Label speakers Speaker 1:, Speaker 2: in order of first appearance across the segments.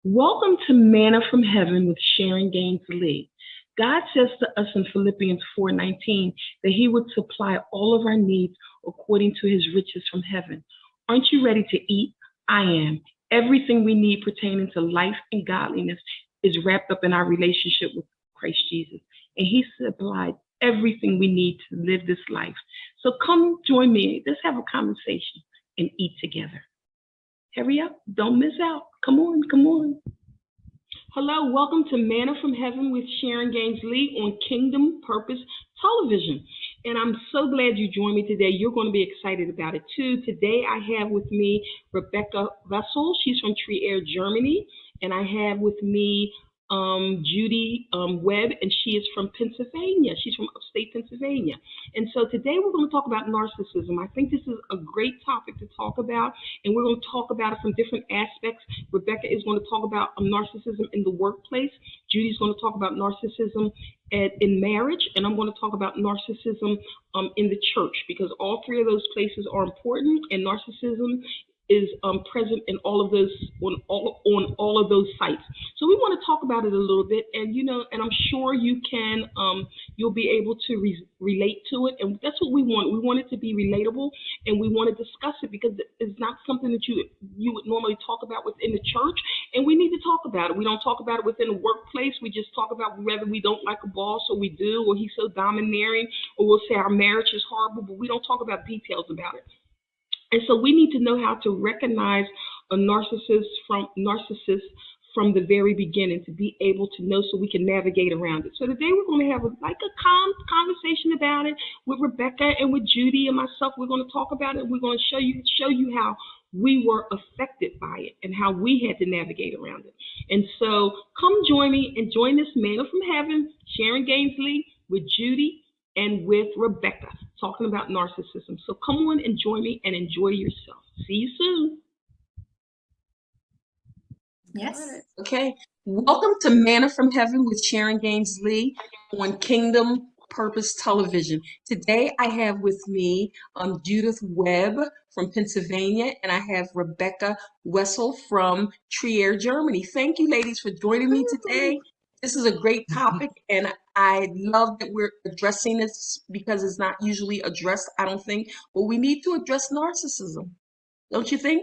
Speaker 1: Welcome to Manna from Heaven with Sharon Gaines Lee. God says to us in Philippians 4:19 that He would supply all of our needs according to His riches from heaven. Aren't you ready to eat? I am. Everything we need pertaining to life and godliness is wrapped up in our relationship with Christ Jesus. And He supplied everything we need to live this life. So come join me. Let's have a conversation and eat together. Hurry up. Don't miss out. Come on, come on. Hello, welcome to Manna from Heaven with Sharon Gaines Lee on Kingdom Purpose Television. And I'm so glad you joined me today. You're going to be excited about it too. Today I have with me Rebecca Wessel. She's from Trier, Germany. And I have with me Judy Webb, and she is from Pennsylvania. She's from upstate Pennsylvania. And so today we're going to talk about narcissism. I think this is a great topic to talk about, and we're going to talk about it from different aspects. Rebecca is going to talk about narcissism in the workplace. Judy's going to talk about narcissism in marriage, and I'm going to talk about narcissism in the church, because all three of those places are important, and narcissism is present in all of those on all of those sites. So we want to talk about it a little bit, and and I'm sure you can you'll be able to relate to it, and that's what we want. We want it to be relatable, and we want to discuss it because it's not something that you would normally talk about within the church, and we need to talk about it. We don't talk about it within the workplace. We just talk about whether we don't like a boss or we do, or he's so domineering, or we'll say our marriage is horrible, but we don't talk about details about it. And so we need to know how to recognize a narcissist from the very beginning, to be able to know, so we can navigate around it. So today we're going to have a calm conversation about it with Rebecca and with Judy and myself. We're going to talk about it. We're going to show you how we were affected by it and how we had to navigate around it. And so come join me and join this Manna from Heaven, Sharon Gaines Lee, with Judy and with Rebecca, talking about narcissism. So come on and join me and enjoy yourself. See you soon.
Speaker 2: Yes.
Speaker 1: Okay. Welcome to Manna from Heaven with Sharon Gaines Lee on Kingdom Purpose Television. Today I have with me Judith Webb from Pennsylvania, and I have Rebecca Wessel from Trier, Germany. Thank you, ladies, for joining me today. This is a great topic, and I love that we're addressing this because it's not usually addressed, I don't think, but we need to address narcissism. Don't you think?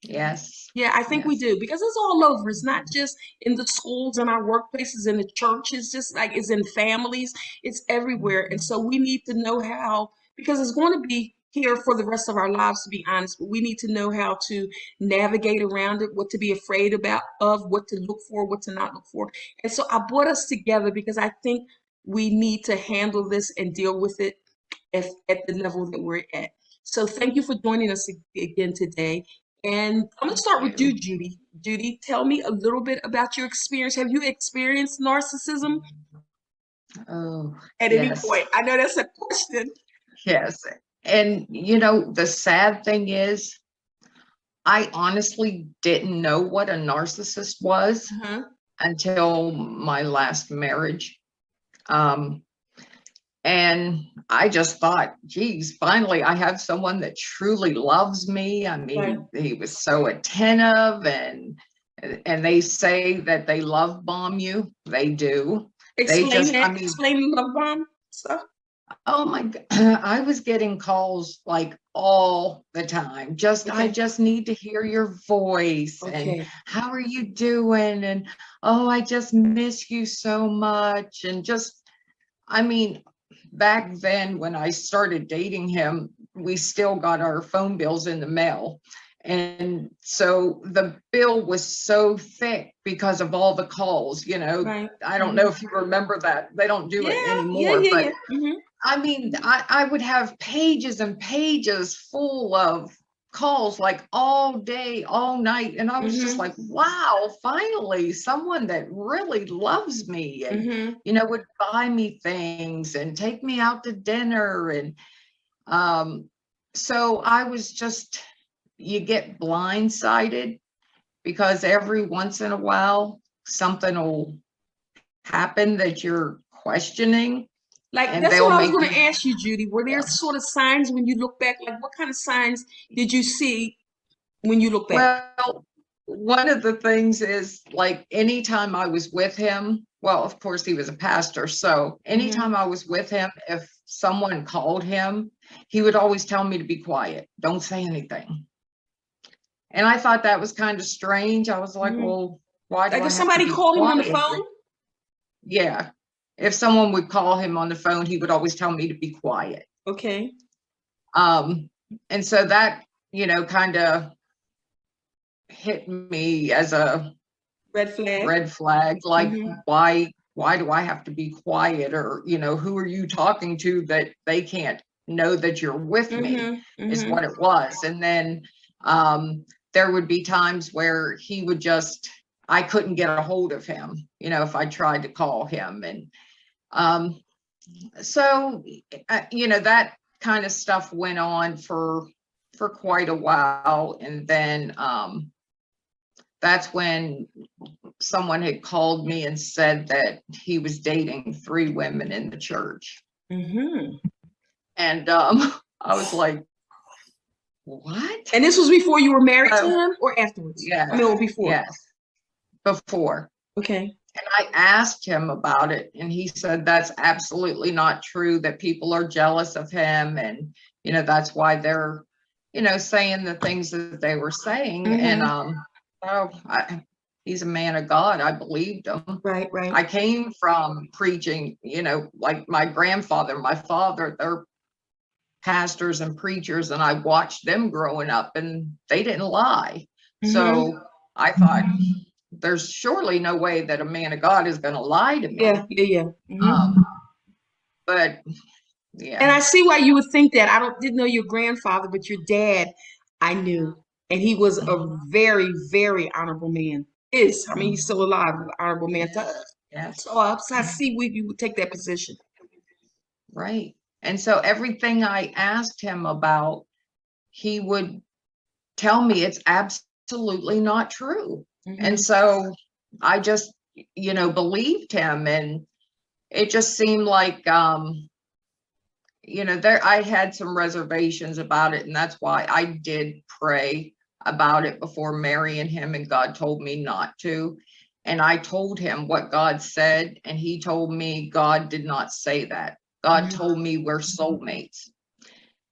Speaker 2: Yes.
Speaker 1: Yeah, I think we do, because it's all over. It's not just in the schools and our workplaces, in the churches, just like it's in families, it's everywhere. And so we need to know how, because it's going to be here for the rest of our lives, to be honest, but we need to know how to navigate around it, what to be afraid of, what to look for, what to not look for. And so I brought us together because I think we need to handle this and deal with it at the level that we're at. So thank you for joining us again today. And I'm going to start with you, Judy. Judy, tell me a little bit about your experience. Have you experienced narcissism at any point? I know that's a question.
Speaker 2: Yes. And the sad thing is, I honestly didn't know what a narcissist was until my last marriage. And I just thought, geez, finally I have someone that truly loves me. I mean, he was so attentive, and they say that they love bomb you. They do.
Speaker 1: Explain love bomb stuff.
Speaker 2: Oh my God. I was getting calls like all the time. I just need to hear your voice. And how are you doing? And oh, I just miss you so much. And back then when I started dating him, we still got our phone bills in the mail. And so the bill was so thick because of all the calls, I don't know if you remember that. They don't do it anymore, but I would have pages and pages full of calls, like all day, all night. And I was just like, wow, finally someone that really loves me and, would buy me things and take me out to dinner. And so I was just, you get blindsided because every once in a while something will happen that you're questioning.
Speaker 1: That's what I was going to ask you, Judy. Were there sort of signs when you look back? Like, what kind of signs did you see when you look back?
Speaker 2: Well, one of the things is like anytime I was with him, well, of course he was a pastor. So anytime I was with him, if someone called him, he would always tell me to be quiet. Don't say anything. And I thought that was kind of strange. I was like, well, why do
Speaker 3: Like
Speaker 2: I
Speaker 3: if
Speaker 2: have to
Speaker 3: somebody
Speaker 2: be
Speaker 3: called him on the
Speaker 2: quiet?
Speaker 3: phone?
Speaker 2: Yeah. If someone would call him on the phone, he would always tell me to be quiet.
Speaker 3: Okay.
Speaker 2: And so that, kind of hit me as a
Speaker 3: Red
Speaker 2: flag. Like, why do I have to be quiet? Or, who are you talking to that they can't know that you're with me, is what it was. And then there would be times where he would I couldn't get a hold of him, if I tried to call him. And so, that kind of stuff went on for quite a while. And then that's when someone had called me and said that he was dating 3 women in the church. And I was like, what?
Speaker 3: And this was before you were married to him or afterwards?
Speaker 2: Yeah.
Speaker 3: I mean, or before?
Speaker 2: Yes. Before.
Speaker 3: Okay.
Speaker 2: And I asked him about it, and he said that's absolutely not true, that people are jealous of him. And, that's why they're, saying the things that they were saying. And he's a man of God. I believed him.
Speaker 3: Right.
Speaker 2: I came from preaching, like my grandfather, my father, they're pastors and preachers, and I watched them growing up, and they didn't lie. So I thought, there's surely no way that a man of God is going to lie to me.
Speaker 3: Yeah.
Speaker 2: But yeah.
Speaker 3: And I see why you would think that. Didn't know your grandfather, but your dad, I knew. And he was a very, very honorable man. I mean, he's still alive, an honorable man to us.
Speaker 2: Yes.
Speaker 3: So I see why you would take that position.
Speaker 2: Right. And so everything I asked him about, he would tell me it's absolutely not true. And so I just, believed him. And it just seemed like, I had some reservations about it. And that's why I did pray about it before marrying him. And God told me not to. And I told him what God said. And he told me God did not say that. God told me we're soulmates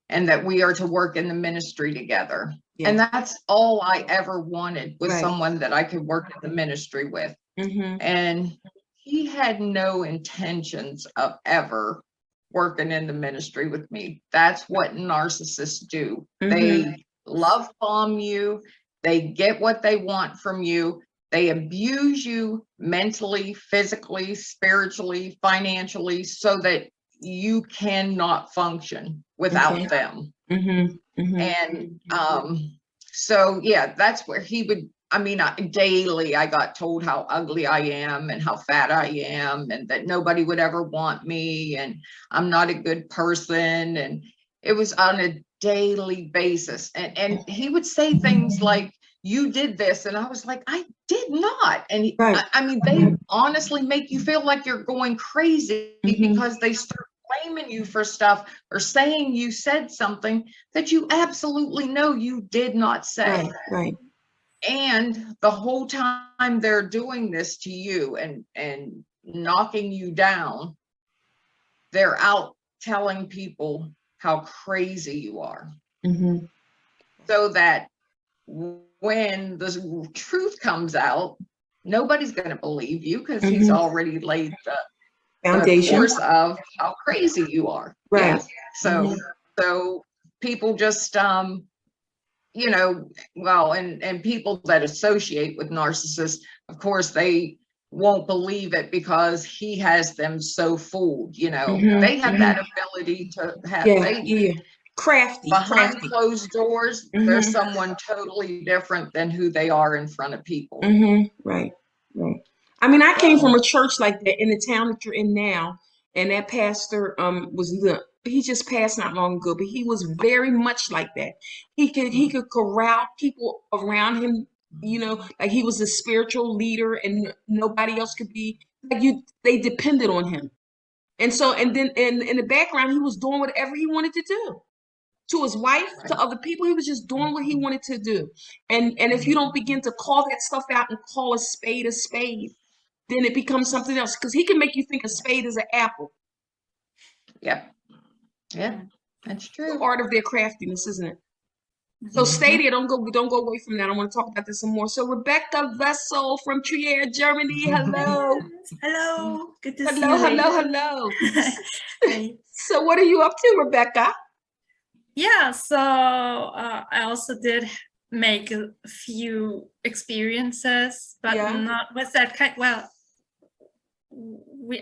Speaker 2: and that we are to work in the ministry together. Yeah. And that's all I ever wanted, was someone that I could work in the ministry with. And he had no intentions of ever working in the ministry with me. That's what narcissists do. They love bomb you. They get what they want from you. They abuse you mentally, physically, spiritually, financially, so that you cannot function without them. And so, yeah, that's where he would, daily I got told how ugly I am and how fat I am and that nobody would ever want me and I'm not a good person. And it was on a daily basis. And he would say things like, you did this. And I was like, I did not. And they honestly make you feel like you're going crazy because they start blaming you for stuff or saying you said something that you absolutely know you did not say.
Speaker 3: Right.
Speaker 2: And the whole time they're doing this to you and knocking you down, they're out telling people how crazy you are. So that when the truth comes out, nobody's going to believe you because he's already laid the foundation course of how crazy you are.
Speaker 3: Right.
Speaker 2: Yeah. So people just, and people that associate with narcissists, of course, they won't believe it because he has them so fooled. They have that ability to have,
Speaker 3: crafty.
Speaker 2: Behind closed doors, there's someone totally different than who they are in front of people.
Speaker 3: Right. I mean, I came from a church like that in the town that you're in now, and that pastor he just passed not long ago, but he was very much like that. He could corral people around him, like he was a spiritual leader and nobody else could be like you. They depended on him. And so, and then in the background, he was doing whatever he wanted to do. to his wife, to other people. He was just doing what he wanted to do. And if you don't begin to call that stuff out and call a spade, then it becomes something else. Because he can make you think a spade is an apple.
Speaker 2: Yep. Yeah, that's true.
Speaker 3: The art of their craftiness, isn't it? So stay there. Don't go away from that. I want to talk about this some more. So Rebecca Vessel from Trier, Germany. Hello.
Speaker 4: Hello. Good to see you.
Speaker 3: Hello.
Speaker 4: Hey.
Speaker 3: So what are you up to, Rebecca?
Speaker 4: Yeah, so I also did make a few experiences, but not with that kind. Well,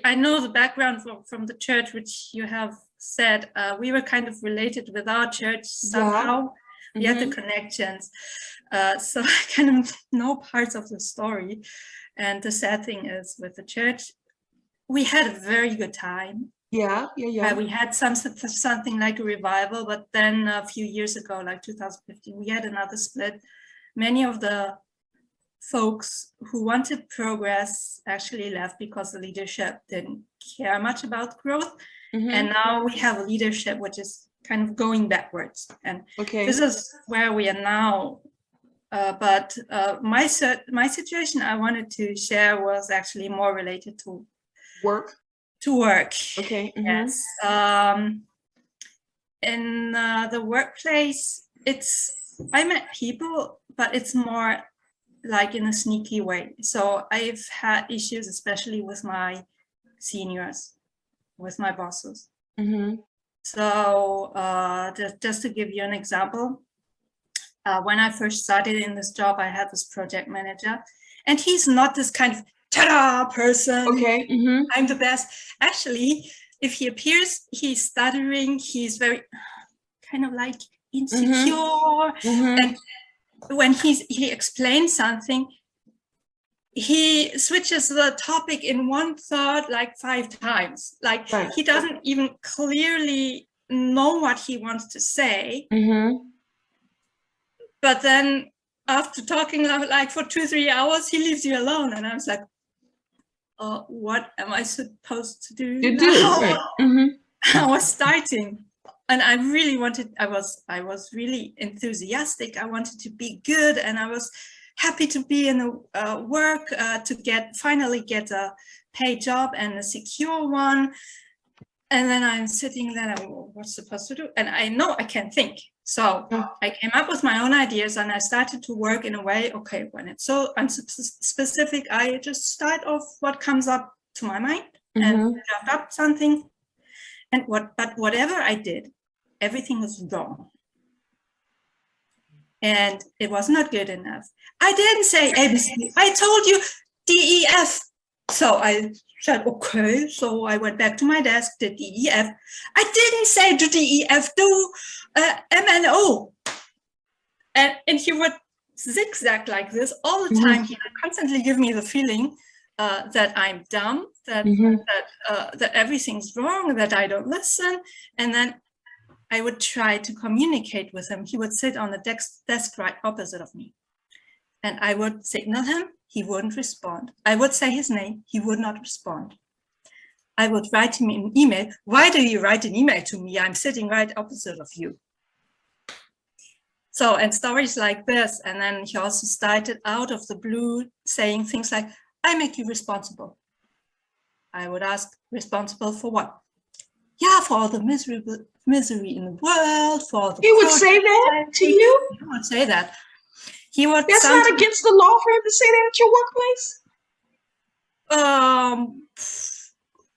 Speaker 4: I know the background from the church, which you have said. We were kind of related with our church somehow. We had the connections. So I kind of know parts of the story. And the sad thing is with the church, we had a very good time.
Speaker 3: Yeah.
Speaker 4: We had something like a revival, but then a few years ago, like 2015, we had another split. Many of the folks who wanted progress actually left because the leadership didn't care much about growth. And now we have a leadership which is kind of going backwards. And this is where we are now. But my situation I wanted to share was actually more related to
Speaker 3: work.
Speaker 4: Okay. Yes. In the workplace, I met people, but it's more like in a sneaky way. So I've had issues, especially with my seniors, with my bosses. So just to give you an example, when I first started in this job, I had this project manager, and he's not this kind of ta-da person. I'm the best. Actually, if he appears, he's stuttering. He's very kind of like insecure. And when he explains something, he switches the topic in one thought like 5 times. Like he doesn't even clearly know what he wants to say. But then after talking like for 2-3 hours, he leaves you alone. And I was like, what am I supposed to do now? I was starting, and I really wanted, I was really enthusiastic. I wanted to be good, and I was happy to be in a work, to finally get a paid job and a secure one. And then I'm sitting there, what's supposed to do? And I know I can't think. So I came up with my own ideas, and I started to work in a way, okay, when it's so unspecific, I just start off what comes up to my mind and jump up something. But whatever I did, everything was wrong. And it was not good enough. I didn't say ABC. I told you DEF. So I said, okay. So I went back to my desk, did DEF. I didn't say to DEF, do MNO. And he would zigzag like this all the time. He would constantly give me the feeling that I'm dumb, that everything's wrong, that I don't listen. And then I would try to communicate with him. He would sit on the desk right opposite of me. And I would signal him, he wouldn't respond. I would say his name, he would not respond. I would write him an email. Why do you write an email to me? I'm sitting right opposite of you. So, and stories like this. And then he also started out of the blue saying things like, I make you responsible. I would ask, responsible for what? Yeah, for all the misery in the world, for all the
Speaker 3: He would say that to you?
Speaker 4: He would say that. He would.
Speaker 3: That's not against the law for him to say that at your workplace?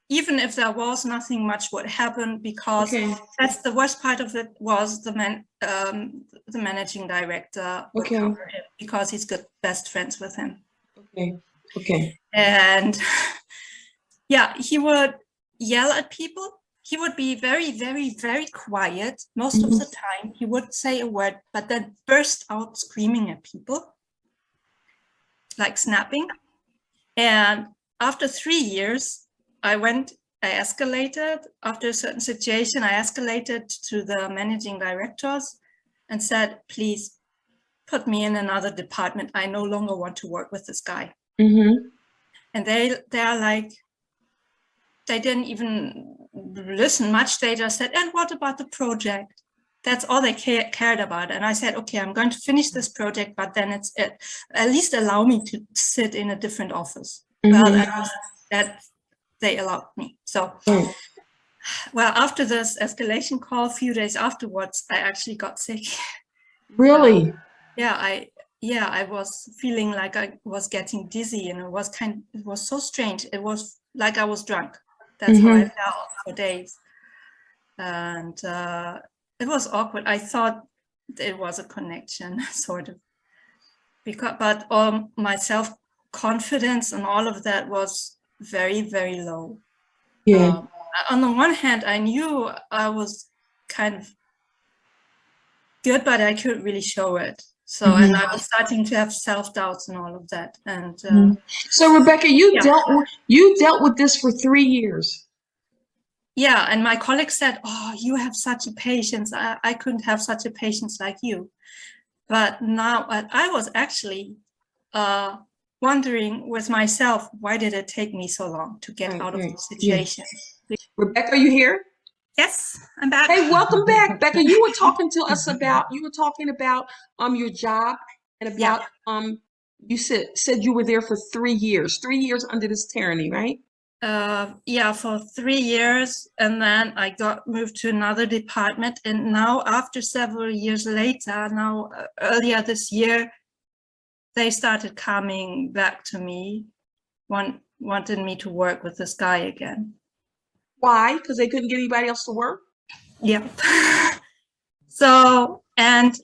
Speaker 4: Even if there was, nothing much would happen, because that's the worst part of it, was the managing director would cover him, because he's good best friends with him. And yeah, he would yell at people. He would be very, very, very quiet most of the time. He would say a word, but then burst out screaming at people, like snapping. And after 3 years, I escalated. After a certain situation, I escalated to the managing directors and said, please put me in another department. I no longer want to work with this guy. And they are like, they didn't even listen much. They just said, and what about the project? that's all they cared about. And I said, okay, I'm going to finish this project, but then it's it. At least allow me to sit in a different office. Well, that they allowed me. So, well, after this escalation call, a few days afterwards, I actually got sick.
Speaker 3: Really?
Speaker 4: I was feeling like I was getting dizzy, and it was so strange. It was like I was drunk. That's how I felt for days. And it was awkward. I thought it was a connection, sort of, but my self-confidence and all of that was very, very low.
Speaker 3: Yeah.
Speaker 4: On the one hand, I knew I was kind of good, but I couldn't really show it. So, and I was starting to have self-doubts and all of that. And
Speaker 3: so, Rebecca, you dealt with this for 3 years.
Speaker 4: Yeah, and my colleague said, "Oh, you have such a patience. I couldn't have such a patience like you." But now I was actually wondering with myself, why did it take me so long to get out of the situation?
Speaker 3: Yeah. Rebecca, are you here?
Speaker 4: Yes, I'm back.
Speaker 3: Hey, welcome back, Becca. You were talking to us about your job and about you said you were there for 3 years. 3 years under this tyranny, right?
Speaker 4: Yeah, for 3 years, and then I got moved to another department. And now, after several years later, earlier this year, they started coming back to me, wanted me to work with this guy again.
Speaker 3: Why? Because they couldn't get anybody else to work?
Speaker 4: Yeah. So, and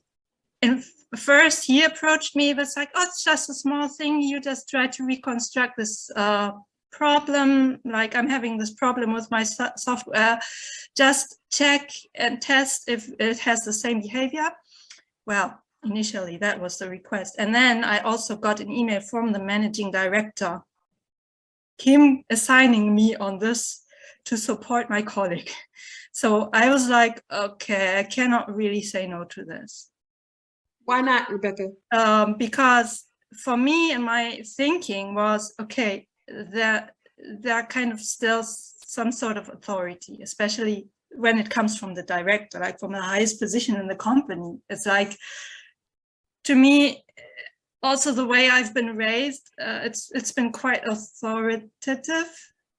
Speaker 4: first he approached me, but it's like, oh, it's just a small thing. You just try to reconstruct this problem. Like, I'm having this problem with my software. Just check and test if it has the same behavior. Well, initially that was the request. And then I also got an email from the managing director, him assigning me on this to support my colleague. So I was like, okay, I cannot really say no to this.
Speaker 3: Why not, Rebecca?
Speaker 4: Because for me, and my thinking was, okay, there kind of still some sort of authority, especially when it comes from the director, like from the highest position in the company. It's like, to me, also the way I've been raised, it's been quite authoritative.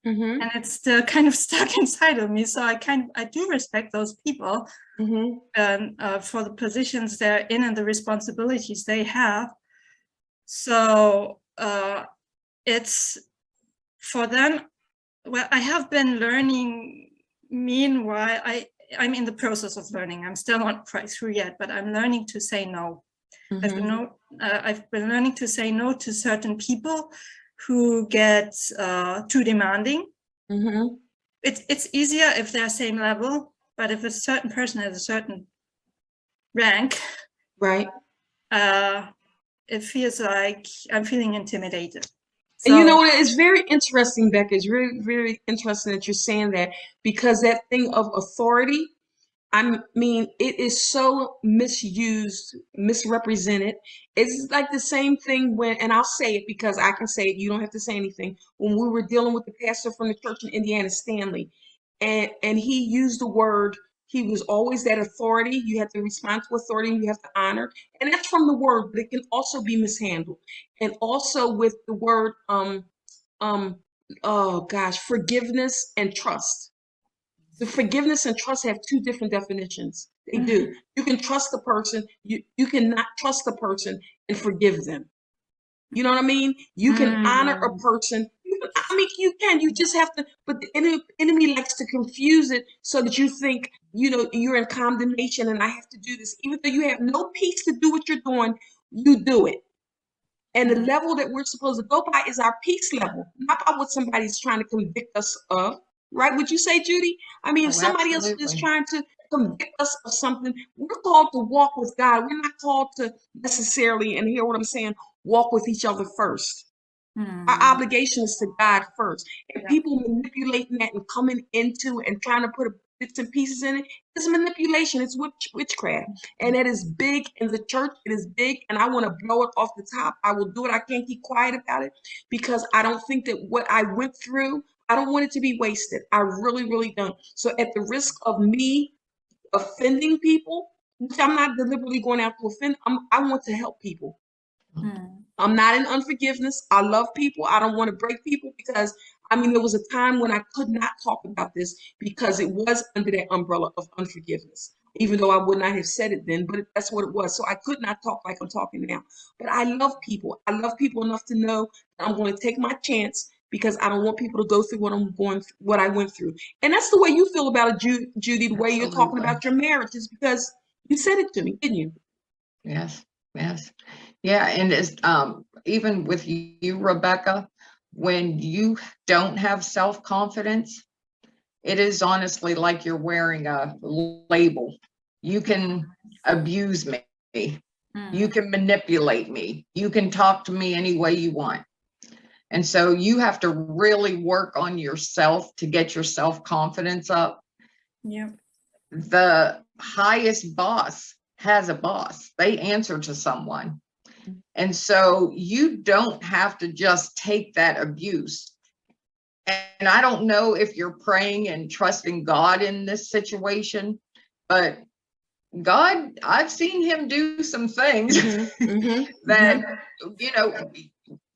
Speaker 4: And it's still kind of stuck inside of me. So I do respect those people and for the positions they're in and the responsibilities they have. So it's for them. Well, I have been learning. Meanwhile, I'm in the process of learning. I'm still not quite through yet, but I'm learning to say no. I've been learning to say no to certain people who get too demanding. It's easier if they're same level, but if a certain person has a certain rank,
Speaker 3: right,
Speaker 4: it feels like I'm feeling intimidated.
Speaker 3: So, and you know, it's very interesting, Becca. It's very, very interesting that you're saying that, because that thing of authority, I mean, it is so misused, misrepresented. It's like the same thing when, and I'll say it because I can say it, you don't have to say anything. When we were dealing with the pastor from the church in Indiana, Stanley, and he used the word, he was always that authority. You have to respond to authority and you have to honor. And that's from the word, but it can also be mishandled. And also with the word, forgiveness and trust. The forgiveness and trust have two different definitions. They do. You can trust the person. You cannot trust the person and forgive them. You know what I mean? You can honor a person. You can. You just have to. But the enemy likes to confuse it so that you think, you're in condemnation and I have to do this. Even though you have no peace to do what you're doing, you do it. And the level that we're supposed to go by is our peace level, not by what somebody's trying to convict us of. Right? Would you say, Judy? I mean, if somebody else is trying to convict us of something, we're called to walk with God. We're not called to necessarily, and hear what I'm saying, walk with each other first. Our obligation is to God first. And people manipulating that and coming into and trying to put bits and pieces in it, it's manipulation. It's witchcraft. And it is big in the church. It is big. And I want to blow it off the top. I will do it. I can't keep quiet about it because I don't think that what I went through, I don't want it to be wasted. I really, really don't. So at the risk of me offending people, which I'm not deliberately going out to offend. I want to help people.
Speaker 4: Mm.
Speaker 3: I'm not in unforgiveness. I love people. I don't want to break people because, I mean, there was a time when I could not talk about this because it was under that umbrella of unforgiveness, even though I would not have said it then, but that's what it was. So I could not talk like I'm talking now. But I love people. I love people enough to know that I'm going to take my chance because I don't want people to go through what I went through. And that's the way you feel about it, Judy, the way you're talking
Speaker 2: Absolutely.
Speaker 3: about your marriage is because you said it to me, didn't you?
Speaker 2: Yes, yes. Yeah, and it's even with you, Rebecca, when you don't have self-confidence, it is honestly like you're wearing a label. You can abuse me. You
Speaker 4: Mm.
Speaker 2: can manipulate me. You can talk to me any way you want. And so you have to really work on yourself to get your self-confidence up.
Speaker 4: Yeah.
Speaker 2: The highest boss has a boss. They answer to someone. And so you don't have to just take that abuse. And I don't know if you're praying and trusting God in this situation, but God, I've seen him do some things that, you know,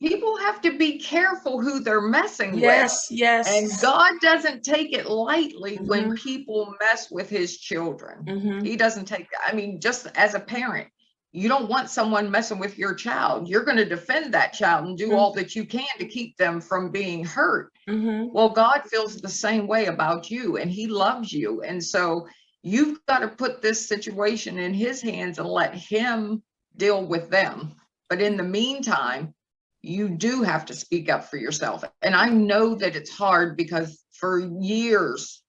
Speaker 2: people have to be careful who they're messing with.
Speaker 3: Yes.
Speaker 2: And God doesn't take it lightly when people mess with his children. He doesn't take that. I mean, just as a parent, you don't want someone messing with your child. You're going to defend that child and do all that you can to keep them from being hurt. Well, God feels the same way about you and he loves you. And so you've got to put this situation in his hands and let him deal with them. But in the meantime, you do have to speak up for yourself. And I know that it's hard because for years,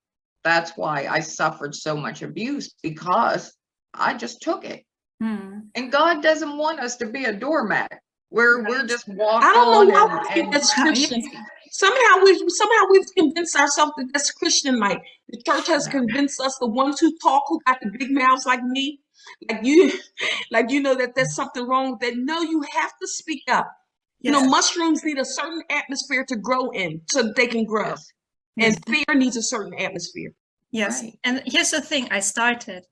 Speaker 2: that's why I suffered so much abuse, because I just took it.
Speaker 4: Mm.
Speaker 2: And God doesn't want us to be a doormat where we're just walked
Speaker 3: I don't know
Speaker 2: on
Speaker 3: why we think
Speaker 2: and
Speaker 3: that's Christian. Somehow we've convinced ourselves that that's Christian. Like the church has convinced us, the ones who talk, who got the big mouths like me, like you, like you know that there's something wrong with that. No, you have to speak up. You know,
Speaker 4: Yes.
Speaker 3: mushrooms need a certain atmosphere to grow in so that they can grow.
Speaker 2: yes,
Speaker 3: And
Speaker 4: Yes.
Speaker 3: fear needs a certain atmosphere.
Speaker 4: Yes.
Speaker 2: right.
Speaker 4: And here's the thing, I started.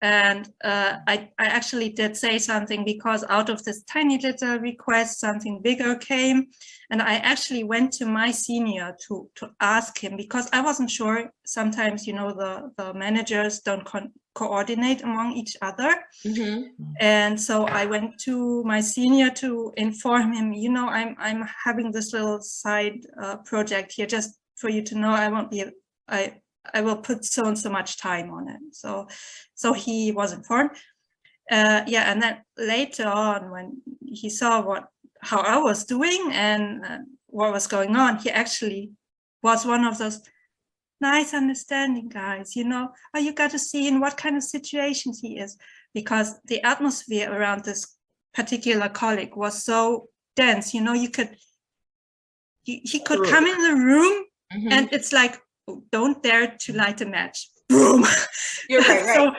Speaker 4: And I actually did say something because out of this tiny little request, something bigger came. And I actually went to my senior to ask him because I wasn't sure. Sometimes, you know, the managers don't coordinate among each other. And so I went to my senior to inform him, you know, I'm having this little side project here, just for you to know. I will put so and so much time on it. So he was informed. Yeah, and then later on, when he saw how I was doing and what was going on, he actually was one of those nice, understanding guys. You know, oh, you got to see in what kind of situations he is, because the atmosphere around this particular colleague was so dense. You know, he could come in the room, and it's like, don't dare to light a match. Boom.
Speaker 3: You're right.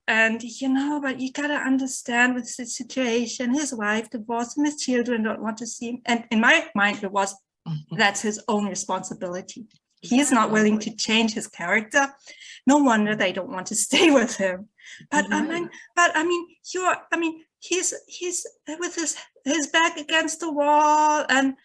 Speaker 4: And you know, but you gotta understand with the situation, his wife divorced him, his children don't want to see him. And in my mind, it was, that's his own responsibility. He's not willing to change his character. No wonder they don't want to stay with him. But I mean, he's with his back against the wall, and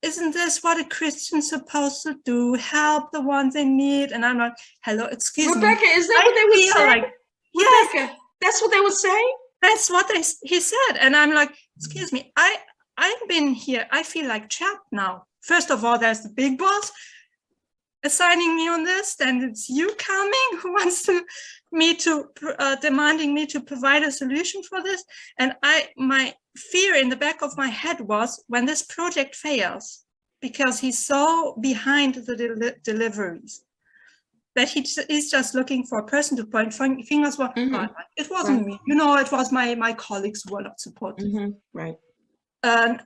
Speaker 4: isn't this what a Christian's supposed to do? Help the ones in need. And I'm like, hello, excuse
Speaker 3: Rebecca,
Speaker 4: me.
Speaker 3: is that what they would say?
Speaker 4: Like, yes,
Speaker 3: Rebecca, that's what they would say?
Speaker 4: That's what he said. And I'm like, excuse me, I've been here. I feel like trapped now. First of all, there's the big boss assigning me on this. Then it's you coming who wants demanding me to provide a solution for this. And my fear in the back of my head was, when this project fails, because he's so behind the deliveries, that he's just looking for a person to point fingers. Well, it wasn't me, you know, it was my colleagues who were not supportive.
Speaker 3: Right.
Speaker 4: And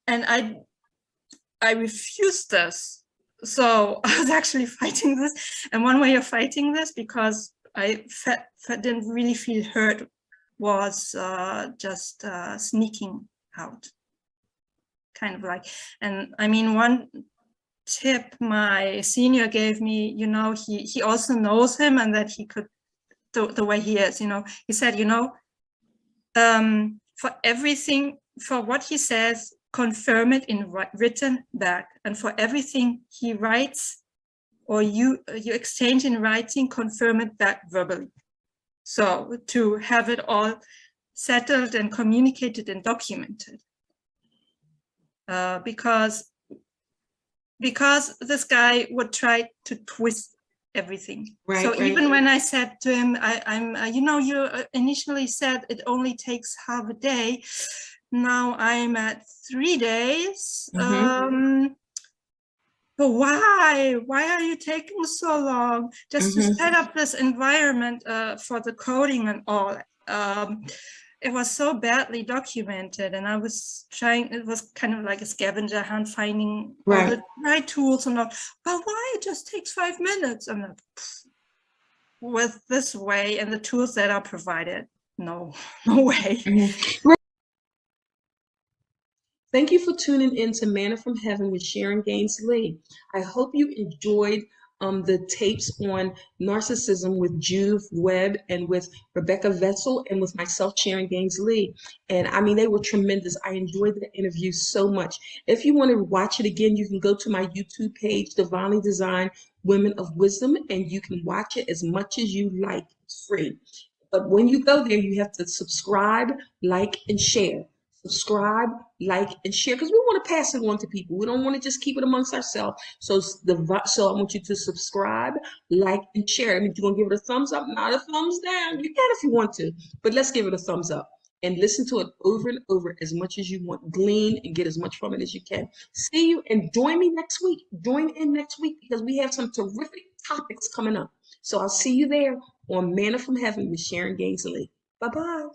Speaker 4: I refused this. So I was actually fighting this. And one way of fighting this, because I didn't really feel hurt, was just sneaking out. Kind of like, and I mean, one tip my senior gave me, you know, he also knows him, and that he could, the way he is, you know, he said, you know, for everything, for what he says, confirm it in written back, and for everything he writes or you exchange in writing, confirm it back verbally. So to have it all settled and communicated and documented, because this guy would try to twist everything.
Speaker 3: Right,
Speaker 4: So
Speaker 3: right.
Speaker 4: even when I said to him, I'm you know, you initially said it only takes half a day. Now I'm at 3 days. But why are you taking so long just to set up this environment for the coding and all? It was so badly documented, and I was trying, it was kind of like a scavenger hunt, finding all the right tools and all. But why? It just takes 5 minutes. I'm like, with this way and the tools that are provided, no way.
Speaker 3: Thank you for tuning in to Manna from Heaven with Sharon Gaines Lee. I hope you enjoyed the tapes on narcissism with Jude Webb and with Rebecca Vessel and with myself, Sharon Gaines Lee. And I mean, they were tremendous. I enjoyed the interview so much. If you want to watch it again, you can go to my YouTube page, Divinely Designed Women of Wisdom, and you can watch it as much as you like. It's free. But when you go there, you have to subscribe, like, and share. Subscribe, like, and share, because we want to pass it on to people. We don't want to just keep it amongst ourselves. So I want you to subscribe, like, and share. I mean, you're going to give it a thumbs up, not a thumbs down. You can if you want to, but let's give it a thumbs up and listen to it over and over as much as you want. Glean and get as much from it as you can. See you, and join me next week. Join in next week, because we have some terrific topics coming up. So I'll see you there on Manna from Heaven with Sharon Gaines Lee. Bye-bye.